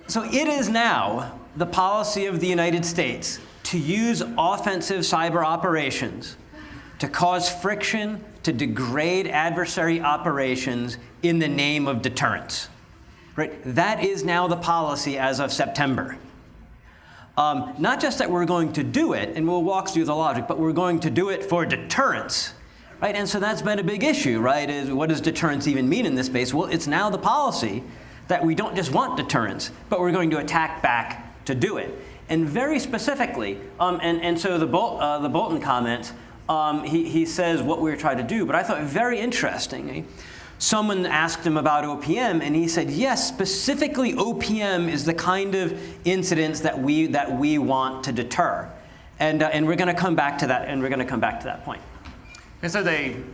So it is now the policy of the United States to use offensive cyber operations to cause friction, to degrade adversary operations in the name of deterrence. Right? That is now the policy as of September. Not just that we're going to do it, and we'll walk through the logic, but we're going to do it for deterrence. Right? And so that's been a big issue, right? Is what does deterrence even mean in this space? Well, it's now the policy that we don't just want deterrence, but we're going to attack back to do it. And very specifically, and so the Bolton comments, he says what we're trying to do, but I thought very interestingly, someone asked him about OPM, and he said, yes, specifically OPM is the kind of incidents that we want to deter. And we're going to come back to that, and we're going to come back to that point. And so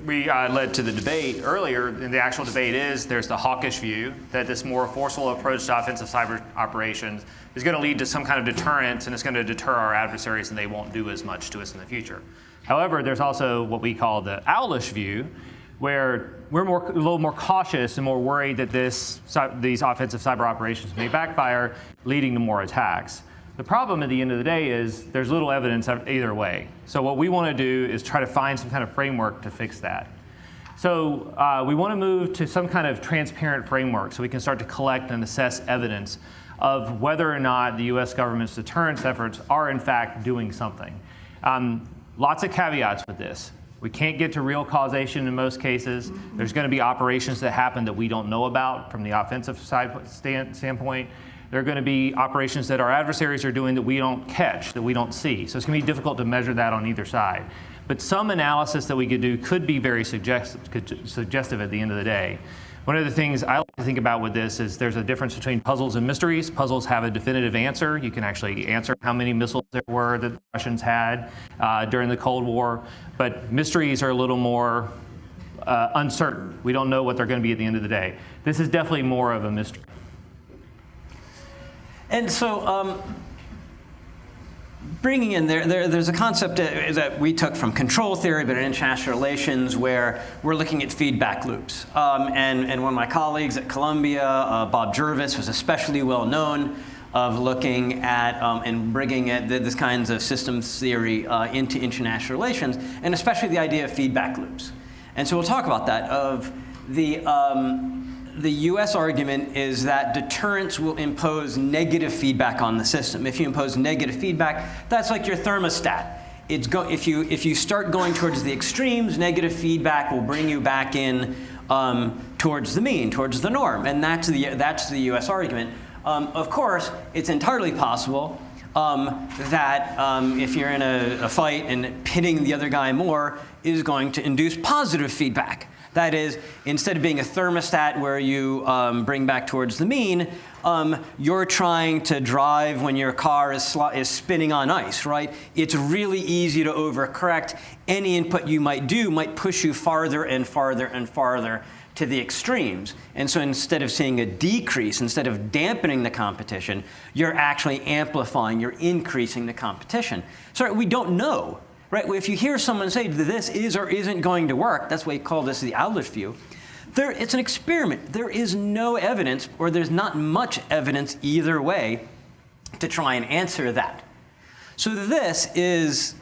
we led to the debate earlier, and the actual debate is there's the hawkish view that this more forceful approach to offensive cyber operations is going to lead to some kind of deterrence, and it's going to deter our adversaries, and they won't do as much to us in the future. However, there's also what we call the owlish view, where we're a little more cautious and more worried that these offensive cyber operations may backfire, leading to more attacks. The problem at the end of the day is there's little evidence either way. So what we want to do is try to find some kind of framework to fix that. So we want to move to some kind of transparent framework so we can start to collect and assess evidence of whether or not the US government's deterrence efforts are in fact doing something. Lots of caveats with this. We can't get to real causation in most cases. There's going to be operations that happen that we don't know about from the offensive side standpoint. There are going to be operations that our adversaries are doing that we don't catch, that we don't see. So it's going to be difficult to measure that on either side. But some analysis that we could do could be very suggestive at the end of the day. One of the things I like to think about with this is there's a difference between puzzles and mysteries. Puzzles have a definitive answer. You can actually answer how many missiles there were that the Russians had during the Cold War. But mysteries are a little more uncertain. We don't know what they're going to be at the end of the day. This is definitely more of a mystery. And so bringing in there's a concept that we took from control theory, but in international relations, where we're looking at feedback loops. And one of my colleagues at Columbia, Bob Jervis, was especially well known of looking at and bringing this kinds of systems theory into international relations, and especially the idea of feedback loops. And so we'll talk about that. Of the US argument is that deterrence will impose negative feedback on the system. If you impose negative feedback, that's like your thermostat. If you start going towards the extremes, negative feedback will bring you back in towards the mean, towards the norm, and that's the US argument. Of course, it's entirely possible that if you're in a fight and pitting the other guy more is going to induce positive feedback. That is, instead of being a thermostat where you bring back towards the mean, you're trying to drive when your car is spinning on ice, right? It's really easy to overcorrect. Any input you might do might push you farther and farther and farther to the extremes. And so instead of seeing a decrease, instead of dampening the competition, you're actually amplifying, you're increasing the competition. So we don't know. Right? If you hear someone say this is or isn't going to work, that's why we call this the owlish view. It's an experiment. There is no evidence, or there's not much evidence either way to try and answer that. So this is,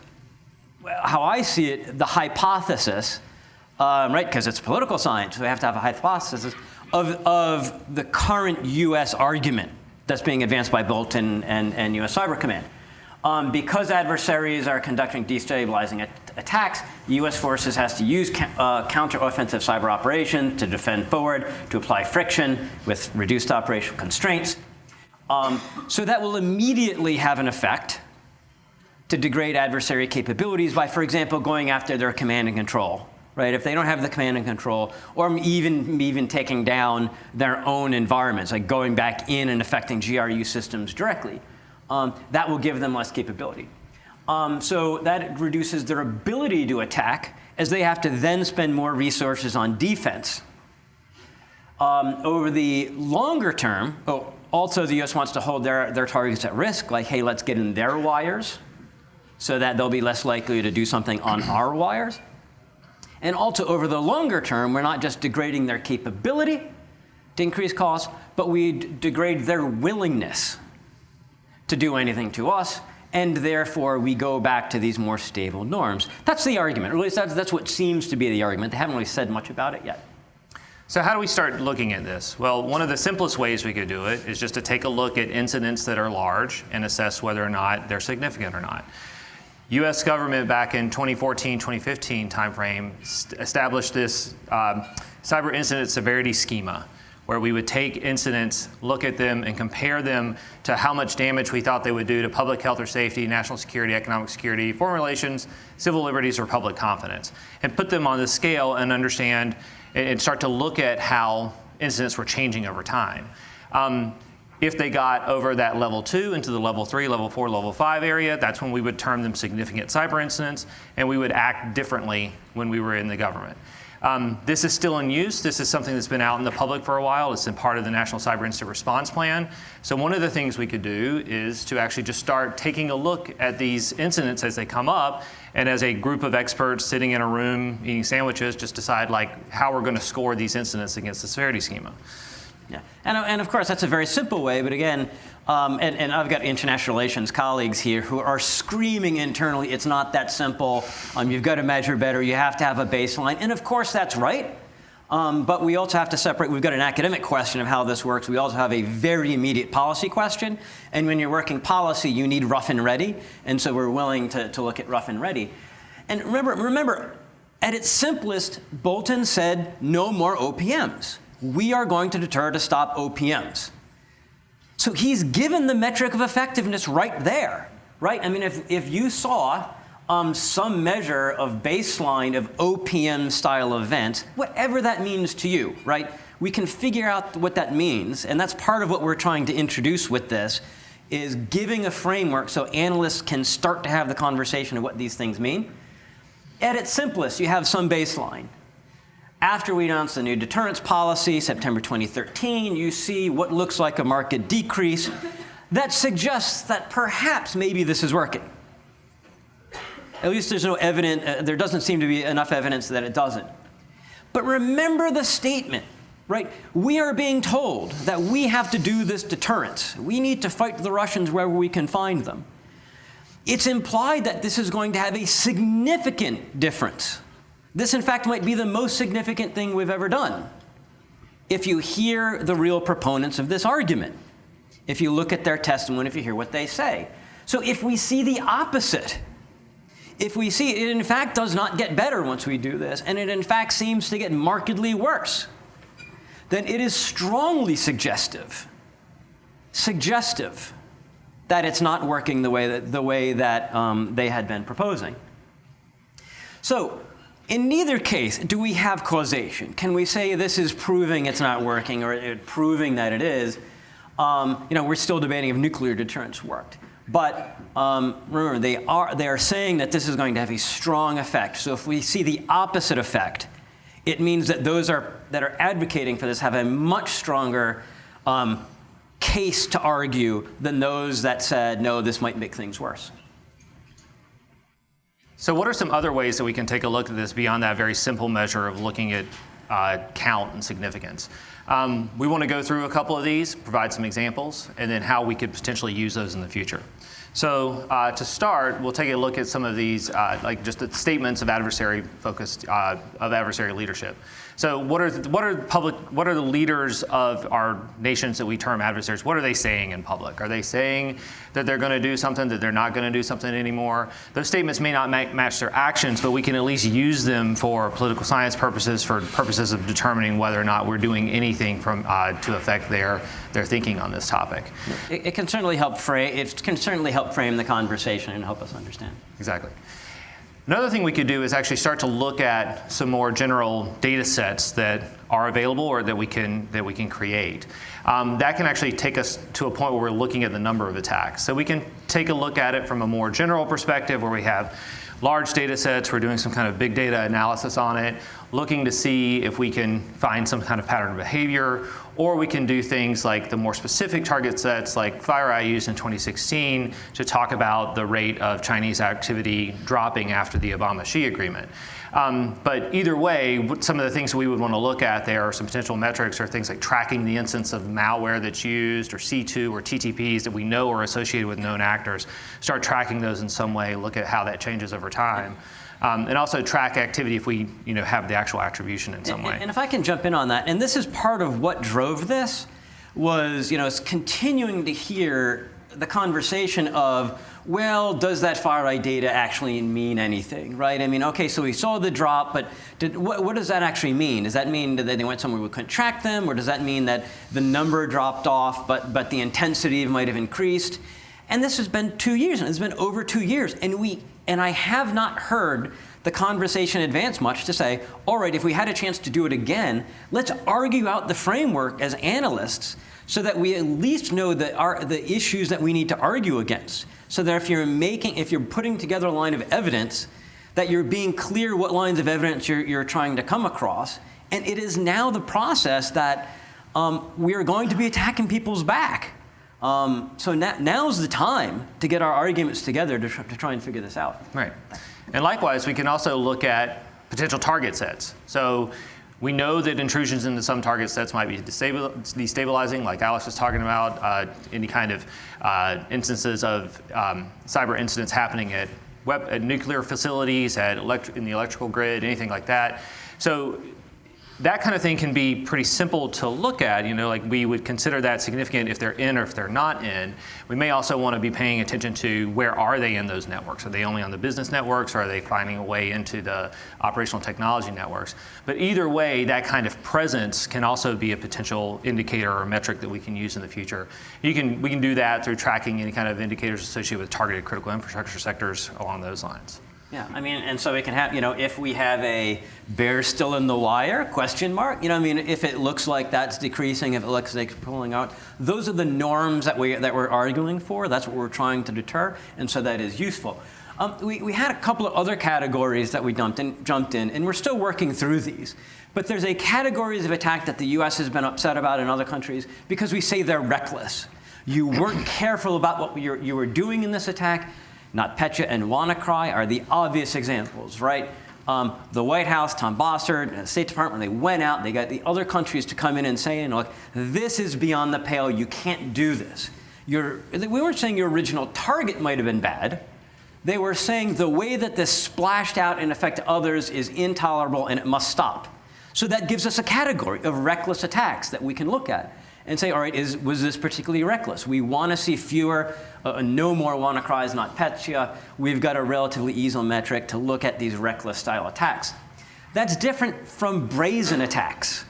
how I see it, the hypothesis, right? Because it's political science, so we have to have a hypothesis of the current US argument that's being advanced by Bolton and US Cyber Command. Because adversaries are conducting destabilizing attacks, U.S. forces has to use counteroffensive cyber operations to defend forward, to apply friction with reduced operational constraints. So that will immediately have an effect to degrade adversary capabilities by, for example, going after their command and control. Right? If they don't have the command and control, or even taking down their own environments, like going back in and affecting GRU systems directly. That will give them less capability. So that reduces their ability to attack, as they have to then spend more resources on defense. Over the longer term, also the US wants to hold their targets at risk, like, hey, let's get in their wires so that they'll be less likely to do something on our wires. And also over the longer term, we're not just degrading their capability, to increase costs, but we degrade their willingness to do anything to us, and therefore we go back to these more stable norms. That's the argument, or at least that's what seems to be the argument. They haven't really said much about it yet. So how do we start looking at this? Well, one of the simplest ways we could do it is just to take a look at incidents that are large and assess whether or not they're significant or not. U.S. government back in 2014, 2015 timeframe established this cyber incident severity schema, where we would take incidents, look at them, and compare them to how much damage we thought they would do to public health or safety, national security, economic security, foreign relations, civil liberties, or public confidence, and put them on the scale and understand and start to look at how incidents were changing over time. If they got over that level 2 into the level 3, level 4, level 5 area, that's when we would term them significant cyber incidents, and we would act differently when we were in the government. This is still in use. This is something that's been out in the public for a while. It's been part of the National Cyber Incident Response Plan. So one of the things we could do is to actually just start taking a look at these incidents as they come up, and as a group of experts sitting in a room eating sandwiches, just decide like how we're going to score these incidents against the severity schema. Yeah, and of course that's a very simple way, but again, and I've got international relations colleagues here who are screaming internally, it's not that simple, you've got to measure better, you have to have a baseline, and of course that's right, but we also have to separate, we've got an academic question of how this works, we also have a very immediate policy question, and when you're working policy you need rough and ready, and so we're willing to look at rough and ready. And remember, at its simplest, Bolton said no more OPMs. We are going to deter to stop OPMs. So he's given the metric of effectiveness right there, right? I mean, if you saw some measure of baseline of OPM-style events, whatever that means to you, right? We can figure out what that means, and that's part of what we're trying to introduce with this, is giving a framework so analysts can start to have the conversation of what these things mean. At its simplest, you have some baseline. After we announced the new deterrence policy, September 2013, you see what looks like a market decrease that suggests that perhaps maybe this is working. At least there's no evidence, there doesn't seem to be enough evidence that it doesn't. But remember the statement, right? We are being told that we have to do this deterrence. We need to fight the Russians wherever we can find them. It's implied that this is going to have a significant difference. This, in fact, might be the most significant thing we've ever done if you hear the real proponents of this argument, if you look at their testimony, if you hear what they say. So if we see the opposite, if we see it in fact does not get better once we do this, and it in fact seems to get markedly worse, then it is strongly suggestive that it's not working the way that they had been proposing. So, in neither case do we have causation. Can we say this is proving it's not working or proving that it is? We're still debating if nuclear deterrence worked. But remember, they are saying that this is going to have a strong effect. So if we see the opposite effect, it means that those that are advocating for this have a much stronger case to argue than those that said, no, this might make things worse. So what are some other ways that we can take a look at this beyond that very simple measure of looking at count and significance? We want to go through a couple of these, provide some examples, and then how we could potentially use those in the future. So to start, we'll take a look at some of these, like just the statements of adversary leadership. So what are the leaders of our nations that we term adversaries? What are they saying in public? Are they saying that they're going to do something, that they're not going to do something anymore? Those statements may not match their actions, but we can at least use them for political science purposes, for purposes of determining whether or not we're doing anything to affect their thinking on this topic. It can certainly help frame the conversation and help us understand. Exactly. Another thing we could do is actually start to look at some more general data sets that are available or that we can create. That can actually take us to a point where we're looking at the number of attacks. So we can take a look at it from a more general perspective where we have large data sets, we're doing some kind of big data analysis on it, looking to see if we can find some kind of pattern of behavior, or we can do things like the more specific target sets like FireEye used in 2016 to talk about the rate of Chinese activity dropping after the Obama-Xi agreement. But either way, some of the things we would want to look at there are some potential metrics or things like tracking the instance of malware that's used or C2 or TTPs that we know are associated with known actors. Start tracking those in some way, look at how that changes over time. And also track activity if we have the actual attribution in some way. And if I can jump in on that, and this is part of what drove this, was it's continuing to hear the conversation of, well, does that FireEye data actually mean anything, right? I mean, okay, so we saw the drop, but what does that actually mean? Does that mean that they went somewhere we couldn't track them, or does that mean that the number dropped off, but the intensity might have increased? And this has been 2 years, and it's been over 2 years, and I have not heard the conversation advance much to say, all right, if we had a chance to do it again, let's argue out the framework as analysts so that we at least know the issues that we need to argue against. So that if you're putting together a line of evidence, that you're being clear what lines of evidence you're trying to come across. And it is now the process that we are going to be attacking people's back. So now's the time to get our arguments together to try and figure this out. Right. And likewise, we can also look at potential target sets. So we know that intrusions into some target sets might be destabilizing, like Alex was talking about, any kind of instances of cyber incidents happening at nuclear facilities, in the electrical grid, anything like that. So that kind of thing can be pretty simple to look at. Like we would consider that significant if they're in or if they're not in. We may also want to be paying attention to where are they in those networks. Are they only on the business networks, or are they finding a way into the operational technology networks? But either way, that kind of presence can also be a potential indicator or metric that we can use in the future. We can do that through tracking any kind of indicators associated with targeted critical infrastructure sectors along those lines. Yeah, I mean, and so we can have, if we have a bear still in the wire, question mark, if it looks like that's decreasing, if it looks like it's pulling out, those are the norms that we're arguing for. That's what we're trying to deter, and so that is useful. We had a couple of other categories that we jumped in, and we're still working through these. But there's a categories of attack that the U.S. has been upset about in other countries because we say they're reckless. You weren't careful about what you were doing in this attack. NotPetya and WannaCry are the obvious examples, right? The White House, Tom Bossert, the State Department, they went out, they got the other countries to come in and say, look, this is beyond the pale, you can't do this. We weren't saying your original target might have been bad. They were saying the way that this splashed out and affected others is intolerable and it must stop. So that gives us a category of reckless attacks that we can look at and say, all right, was this particularly reckless? We want to see fewer, no more WannaCries, NotPetya. We've got a relatively easy metric to look at these reckless style attacks. That's different from brazen attacks,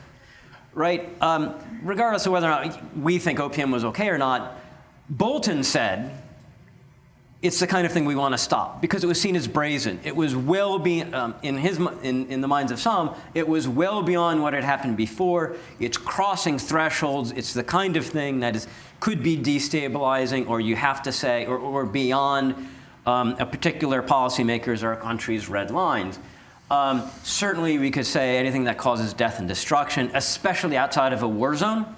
right? Regardless of whether or not we think OPM was okay or not, Bolton said it's the kind of thing we want to stop because it was seen as brazen. It was well beyond, in the minds of some, it was well beyond what had happened before. It's crossing thresholds. It's the kind of thing that could be destabilizing, or you have to say, or beyond a particular policymaker's or a country's red lines. Certainly, we could say anything that causes death and destruction, especially outside of a war zone.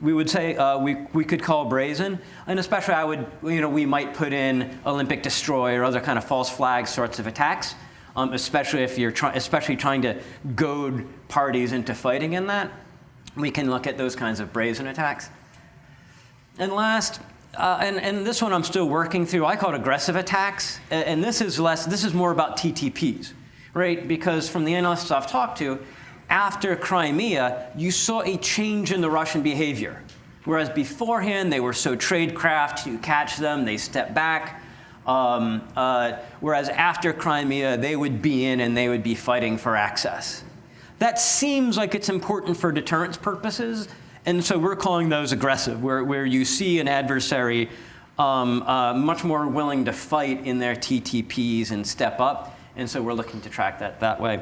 We would say we could call brazen, and especially we might put in Olympic destroy or other kind of false flag sorts of attacks, especially if you're trying to goad parties into fighting in that. We can look at those kinds of brazen attacks. And last, and this one I'm still working through, I call it aggressive attacks, and this is more about TTPs, right? Because from the analysts I've talked to, after Crimea, you saw a change in the Russian behavior. Whereas beforehand, they were so tradecraft, you catch them, they step back. Whereas after Crimea, they would be in and they would be fighting for access. That seems like it's important for deterrence purposes, and so we're calling those aggressive, where you see an adversary much more willing to fight in their TTPs and step up, and so we're looking to track that way.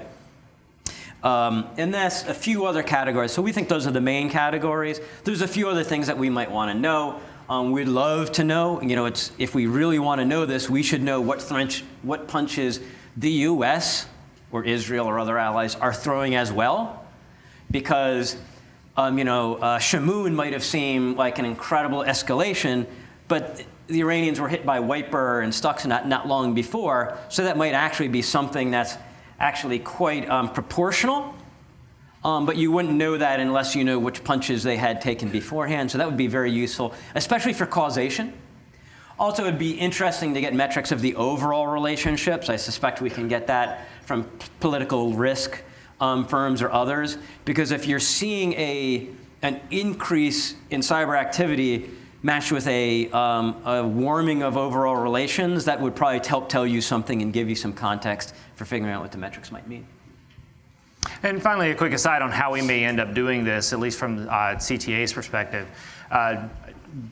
And that's a few other categories. So we think those are the main categories. There's a few other things that we might want to know. We'd love to know. If we really want to know this, we should know what punches the U.S. or Israel or other allies are throwing as well, because Shamoon might have seemed like an incredible escalation, but the Iranians were hit by Wiper and Stuxnet not long before, so that might actually be something that's actually quite proportional, but you wouldn't know that unless you know which punches they had taken beforehand, so that would be very useful, especially for causation. Also, it'd be interesting to get metrics of the overall relationships. I suspect we can get that from political risk firms or others, because if you're seeing an increase in cyber activity matched with a warming of overall relations, that would probably help tell you something and give you some context for figuring out what the metrics might mean. And finally, a quick aside on how we may end up doing this, at least from CTA's perspective.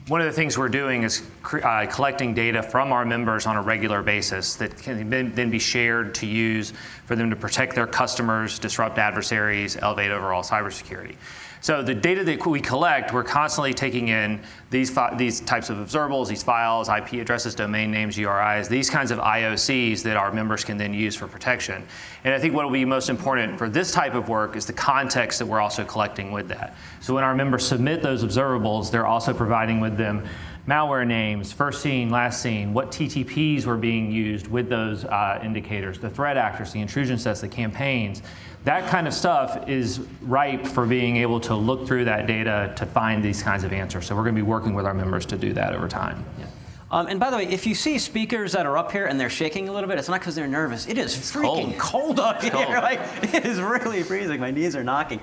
One of the things we're doing is collecting data from our members on a regular basis that can then be shared to use for them to protect their customers, disrupt adversaries, elevate overall cybersecurity. So the data that we collect, we're constantly taking in these types of observables, these files, IP addresses, domain names, URIs, these kinds of IOCs that our members can then use for protection. And I think what will be most important for this type of work is the context that we're also collecting with that. So when our members submit those observables, they're also providing with them malware names, first seen, last seen, what TTPs were being used with those indicators, the threat actors, the intrusion sets, the campaigns. That kind of stuff is ripe for being able to look through that data to find these kinds of answers. So we're going to be working with our members to do that over time. Yeah. And by the way, if you see speakers that are up here and they're shaking a little bit, it's not because they're nervous. It is freaking cold up here. Like, it is really freezing. My knees are knocking.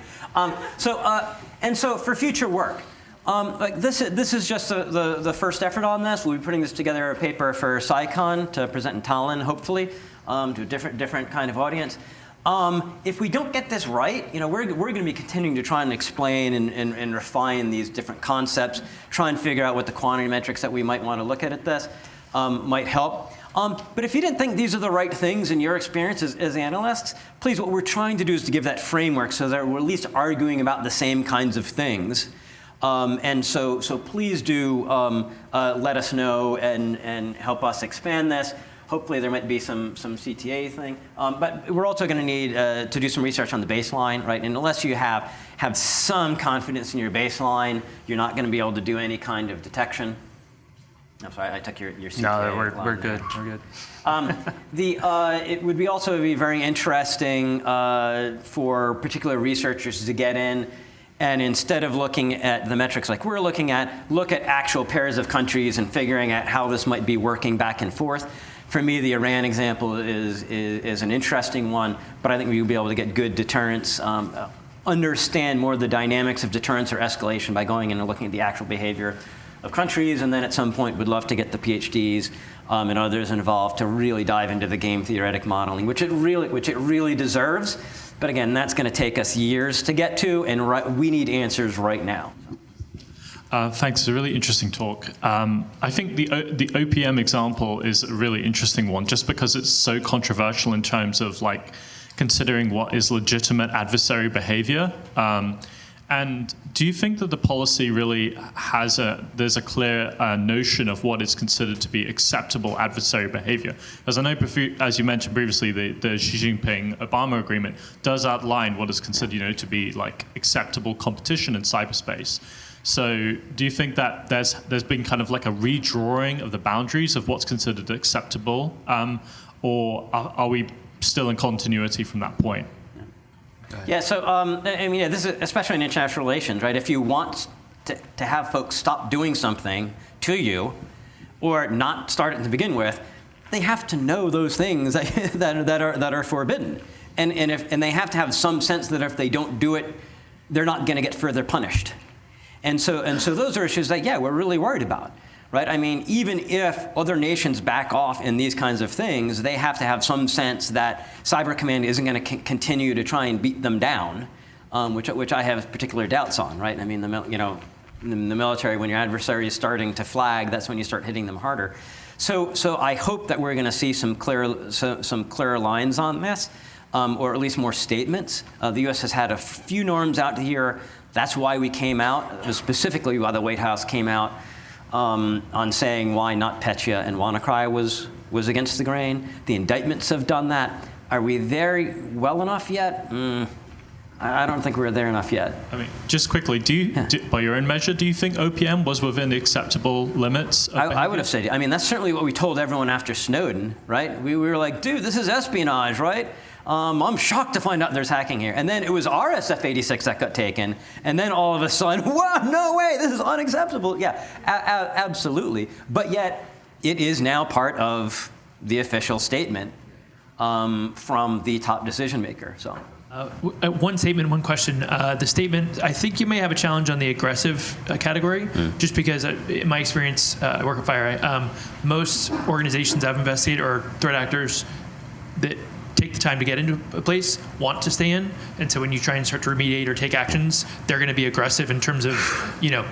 So for future work, like this is just the first effort on this. We'll be putting this together a paper for SciCon to present in Tallinn, hopefully, to a different kind of audience. If we don't get this right, we're going to be continuing to try and explain and refine these different concepts, try and figure out what the quantity metrics that we might want to look at this might help. But if you didn't think these are the right things in your experience as analysts, please, what we're trying to do is to give that framework so that we're at least arguing about the same kinds of things. And so please do let us know and help us expand this. Hopefully there might be some CTA thing. But we're also going to need to do some research on the baseline, right? And unless you have some confidence in your baseline, you're not going to be able to do any kind of detection. I'm sorry, I took your CTA. No, we're good. We're good. It would also be very interesting for particular researchers to get in and instead of looking at the metrics like we're looking at, look at actual pairs of countries and figuring out how this might be working back and forth. For me, the Iran example is an interesting one, but I think we'll be able to get good deterrence, understand more of the dynamics of deterrence or escalation by going in and looking at the actual behavior of countries, and then at some point would love to get the PhDs and others involved to really dive into the game theoretic modeling, which it really deserves. But again, that's going to take us years to get to, and we need answers right now. Thanks. It's a really interesting talk. I think the OPM example is a really interesting one, just because it's so controversial in terms of like considering what is legitimate adversary behavior. And do you think that the policy really there's a clear notion of what is considered to be acceptable adversary behavior? As I know, as you mentioned previously, the Xi Jinping-Obama agreement does outline what is considered, to be like acceptable competition in cyberspace. So do you think that there's been kind of like a redrawing of the boundaries of what's considered acceptable, or are we still in continuity from that point? Yeah, so this is especially in international relations, right? If you want to have folks stop doing something to you, or not start it to begin with, they have to know those things that are forbidden, and they have to have some sense that if they don't do it, they're not going to get further punished. And so those are issues that, we're really worried about, right? I mean, even if other nations back off in these kinds of things, they have to have some sense that Cyber Command isn't going to continue to try and beat them down, which I have particular doubts on, right? I mean, in the military, when your adversary is starting to flag, that's when you start hitting them harder. So I hope that we're going to see some clearer lines on this, or at least more statements. The U.S. has had a few norms out here. That's why we came out, specifically why the White House came out on saying why NotPetya and WannaCry was against the grain. The indictments have done that. Are we there well enough yet? I don't think we're there enough yet. I mean, just quickly, by your own measure, do you think OPM was within the acceptable limits? I would have said, I mean, that's certainly what we told everyone after Snowden, right? We were like, dude, this is espionage, right? I'm shocked to find out there's hacking here. And then it was our SF-86 that got taken. And then all of a sudden, whoa, no way, this is unacceptable. Yeah, absolutely. But yet, it is now part of the official statement from the top decision maker. So. One statement, one question. The statement, I think you may have a challenge on the aggressive category, just because in my experience, I work at FireEye, most organizations I've investigated or threat actors that take the time to get into a place want to stay in, and so when you try and start to remediate or take actions, they're going to be aggressive in terms of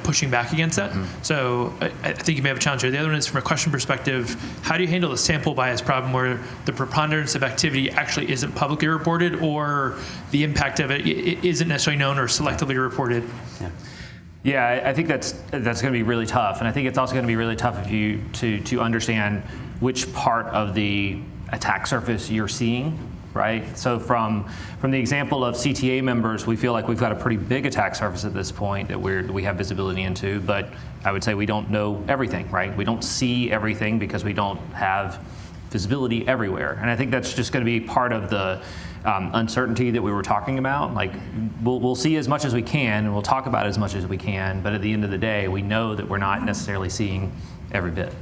pushing back against that. So I think you may have a challenge there. The other one is from a question perspective, how do you handle the sample bias problem where the preponderance of activity actually isn't publicly reported, or the impact of it isn't necessarily known or selectively reported? Yeah, I think that's going to be really tough, and I think it's also going to be really tough if you to understand which part of the attack surface you're seeing, right? So from the example of CTA members, we feel like we've got a pretty big attack surface at this point that we have visibility into, but I would say we don't know everything, right? We don't see everything because we don't have visibility everywhere. And I think that's just going to be part of the uncertainty that we were talking about. Like, we'll see as much as we can, and we'll talk about as much as we can, but at the end of the day, we know that we're not necessarily seeing every bit.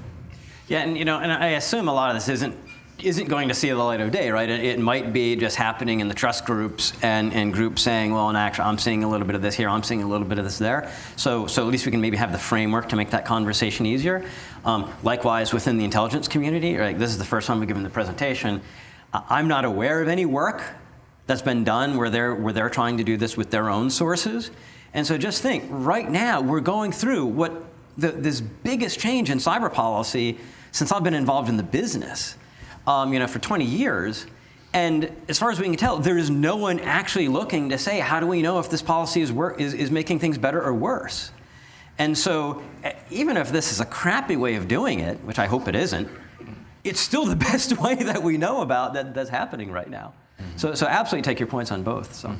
Yeah, and and I assume a lot of this isn't going to see the light of day, right? It might be just happening in the trust groups and groups saying, well, in actual, I'm seeing a little bit of this here, I'm seeing a little bit of this there. So at least we can maybe have the framework to make that conversation easier. Likewise, within the intelligence community, right? This is the first time we've given the presentation. I'm not aware of any work that's been done where they're trying to do this with their own sources. And so just think, right now, we're going through this biggest change in cyber policy since I've been involved in the business. For 20 years, and as far as we can tell, there is no one actually looking to say, how do we know if this policy is making things better or worse? And so, even if this is a crappy way of doing it, which I hope it isn't, it's still the best way that we know about that's happening right now. So absolutely take your points on both. So.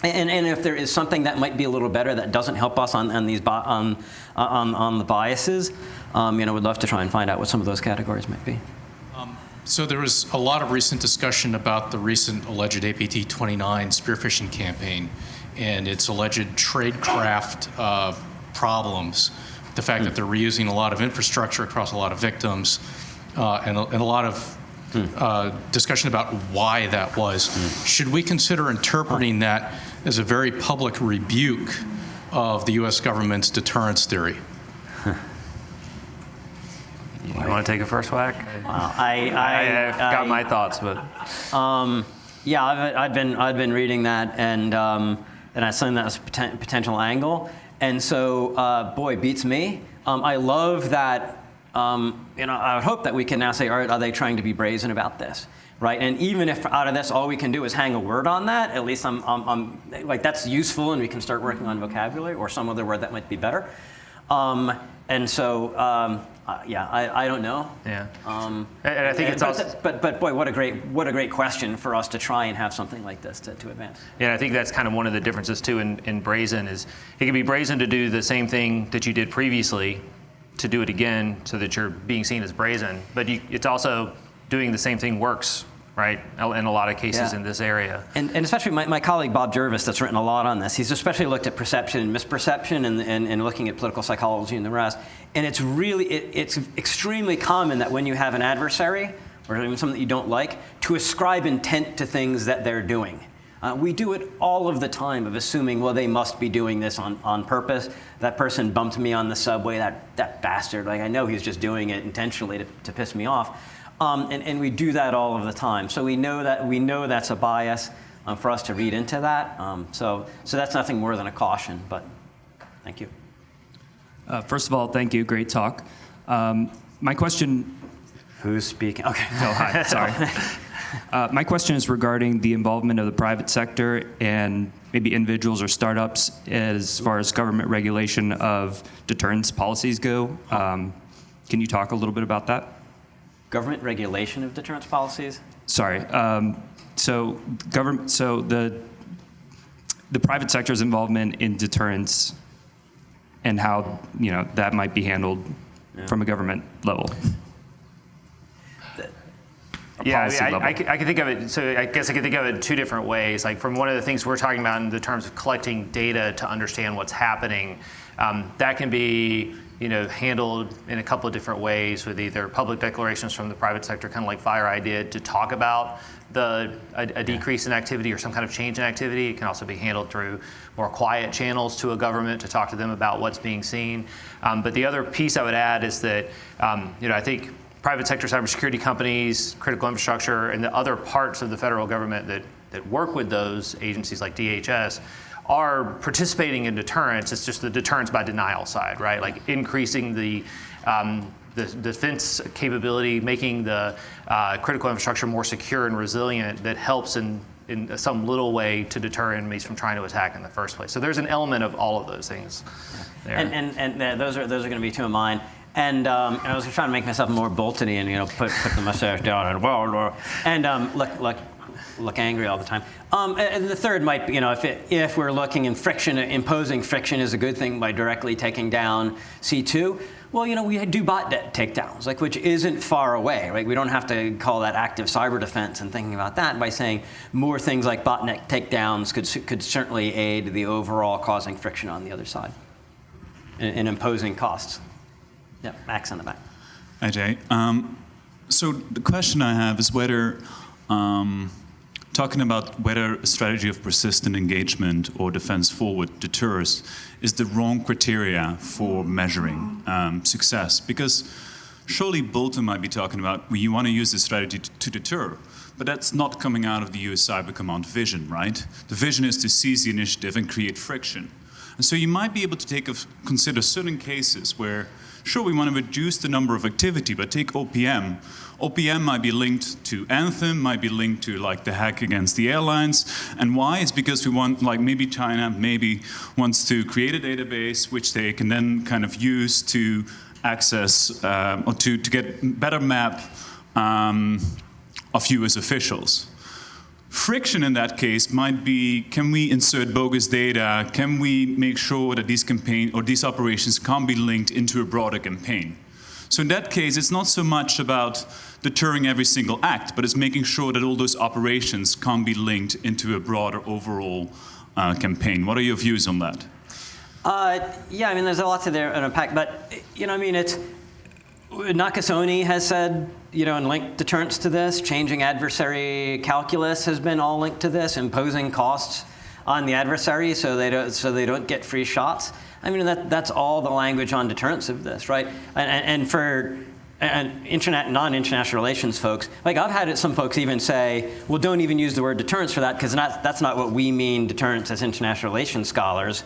And if there is something that might be a little better that doesn't help us on the biases, we'd love to try and find out what some of those categories might be. So there was a lot of recent discussion about the recent alleged APT-29 spearfishing campaign and its alleged tradecraft problems. The fact that they're reusing a lot of infrastructure across a lot of victims, and a lot of discussion about why that was. Should we consider interpreting that as a very public rebuke of the U.S. government's deterrence theory? You want to take a first whack? I've got my thoughts, but yeah, I've been reading that, and I saw that as a potential angle, and so boy, beats me. I love that. I would hope that we can now say, all right, are they trying to be brazen about this, right? And even if out of this all we can do is hang a word on that, at least I'm like, that's useful, and we can start working on vocabulary or some other word that might be better. And so. Yeah, I don't know. Yeah, and I think it's also. But boy, what a great question for us to try and have something like this to advance. Yeah, I think that's kind of one of the differences too in brazen is it can be brazen to do the same thing that you did previously, to do it again so that you're being seen as brazen. But it's also doing the same thing works, right? In a lot of cases in this area. And especially my colleague Bob Jervis, that's written a lot on this. He's especially looked at perception and misperception and looking at political psychology and the rest. And it's extremely common that when you have an adversary or even something that you don't like, to ascribe intent to things that they're doing. We do it all of the time of assuming, well, they must be doing this on purpose. That person bumped me on the subway, that bastard. Like, I know he's just doing it intentionally to piss me off. And we do that all of the time. So we know that's a bias for us to read into that. So that's nothing more than a caution, but thank you. First of all, thank you. Great talk. My question... Who's speaking? Okay. Oh, hi. Sorry. My question is regarding the involvement of the private sector and maybe individuals or startups as far as government regulation of deterrence policies go. Can you talk a little bit about that? Government regulation of deterrence policies? sorry. So government. So the private sector's involvement in deterrence and how that might be handled from a government level. Yeah, I can think of it, so I guess I can think of it two different ways. Like from one of the things we're talking about in the terms of collecting data to understand what's happening, that can be handled in a couple of different ways with either public declarations from the private sector, kind of like FireEye did, to talk about a decrease in activity or some kind of change in activity. It can also be handled through more quiet channels to a government to talk to them about what's being seen. But the other piece I would add is that I think private sector cybersecurity companies, critical infrastructure, and the other parts of the federal government that work with those agencies like DHS are participating in deterrence. It's just the deterrence by denial side, right? Like increasing the defense capability, making the critical infrastructure more secure and resilient that helps in some little way to deter enemies from trying to attack in the first place. So there's an element of all of those things there. And those are going to be two of mine. And I was trying to make myself more Bolton-y and put the mustache down and look angry all the time. And the third might be if we're looking in friction, imposing friction is a good thing by directly taking down C2. Well, we do botnet takedowns, which isn't far away, right? We don't have to call that active cyber defense and thinking about that by saying more things like botnet takedowns could certainly aid the overall causing friction on the other side in imposing costs. Yeah, Max in the back. Hi, Jay. So the question I have is whether, talking about whether a strategy of persistent engagement or defense forward deters is the wrong criteria for measuring success. Because surely Bolton might be talking about, well, you want to use this strategy to deter, but that's not coming out of the US Cyber Command vision, right? The vision is to seize the initiative and create friction. And so you might be able to consider certain cases where, sure, we want to reduce the number of activity, but take OPM. OPM might be linked to Anthem, might be linked to the hack against the airlines. And why? It's because we want, maybe China wants to create a database which they can then kind of use to access or to get better map of US officials. Friction in that case might be, can we insert bogus data? Can we make sure that these operations can't be linked into a broader campaign? So in that case, it's not so much about deterring every single act, but it's making sure that all those operations can't be linked into a broader overall campaign. What are your views on that? Yeah, there's a lot to there in unpack, but it's Nakasone has said, and linked deterrence to this. Changing adversary calculus has been all linked to this, imposing costs on the adversary so they don't get free shots. That's all the language on deterrence of this, right? And for non-international relations folks, I've had some folks even say, well, don't even use the word deterrence for that because that's not what we mean deterrence as international relations scholars.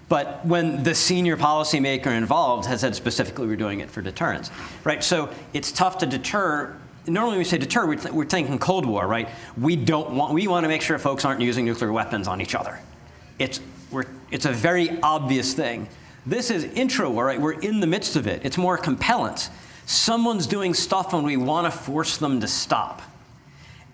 But when the senior policymaker involved has said specifically we're doing it for deterrence, right? So it's tough to deter. Normally when we say deter, we're thinking Cold War, right? We want to make sure folks aren't using nuclear weapons on each other. It's a very obvious thing. This is intra-war, right? We're in the midst of it. It's more compellence. Someone's doing stuff and we want to force them to stop.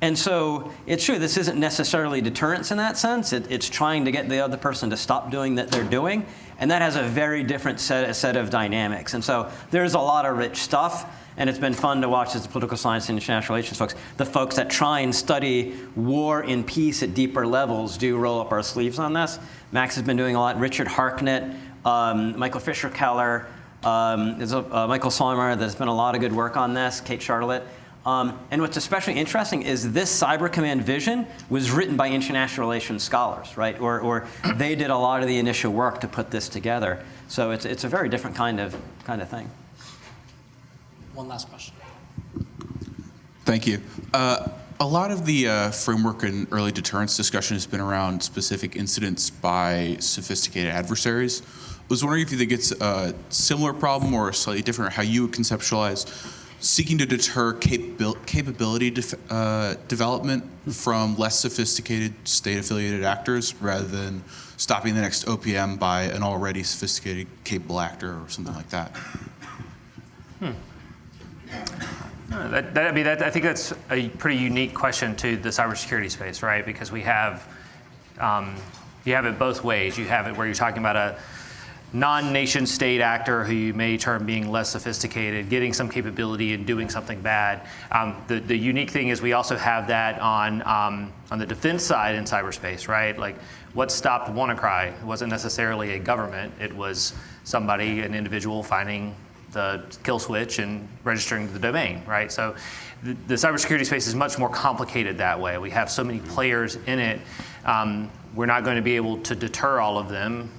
And so it's true, this isn't necessarily deterrence in that sense. It's trying to get the other person to stop doing that they're doing. And that has a very different set of dynamics. And so there's a lot of rich stuff. And it's been fun to watch as the political science and international relations folks, the folks that try and study war and peace at deeper levels do roll up our sleeves on this. Max has been doing a lot. Richard Harknett, Michael Fisher-Keller, Michael Solomar, there's been a lot of good work on this, Kate Charlotte. And what's especially interesting is this Cyber Command vision was written by international relations scholars, right? Or they did a lot of the initial work to put this together. So it's a very different kind of thing. One last question. Thank you. A lot of the framework and early deterrence discussion has been around specific incidents by sophisticated adversaries. I was wondering if you think it's a similar problem or slightly different, or how you would conceptualize seeking to deter capability development from less sophisticated state-affiliated actors rather than stopping the next OPM by an already sophisticated capable actor or something like that. I think that's a pretty unique question to the cybersecurity space, right? Because we have, you have it both ways. You have it where you're talking about a non-nation state actor who you may term being less sophisticated, getting some capability and doing something bad. The unique thing is we also have that on the defense side in cyberspace, right? Like what stopped WannaCry? It wasn't necessarily a government. It was somebody, an individual finding the kill switch and registering the domain, right? So the cybersecurity space is much more complicated that way. We have so many players in it. We're not going to be able to deter all of them.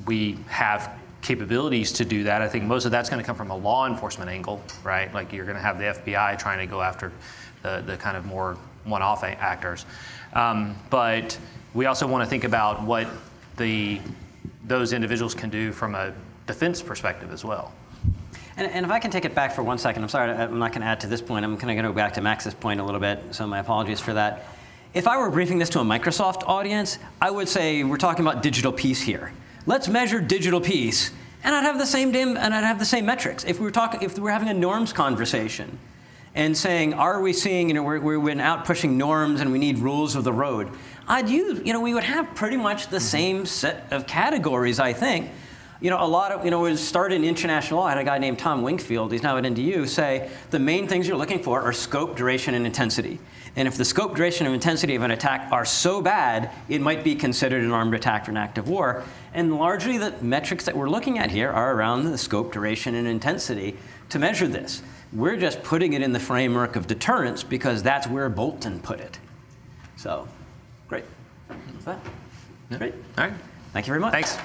We have capabilities to do that. I think most of that's going to come from a law enforcement angle, right? Like you're going to have the FBI trying to go after the kind of more one-off actors. But we also want to think about what those individuals can do from a defense perspective as well. And if I can take it back for 1 second, I'm sorry, I'm not going to add to this point. I'm kind of going to go back to Max's point a little bit, so my apologies for that. If I were briefing this to a Microsoft audience, I would say we're talking about digital peace here. Let's measure digital peace, and I'd have the same metrics. If we're having a norms conversation, and saying, are we seeing, we're out pushing norms and we need rules of the road, we would have pretty much the same set of categories, I think. A lot of, it was started in international law. I had a guy named Tom Winkfield, he's now at NDU, say the main things you're looking for are scope, duration, and intensity. And if the scope, duration, and intensity of an attack are so bad, it might be considered an armed attack or an act of war. And largely the metrics that we're looking at here are around the scope, duration, and intensity to measure this. We're just putting it in the framework of deterrence because that's where Bolton put it. So, great. That's that. Yeah. Great. All right. Thank you very much. Thanks.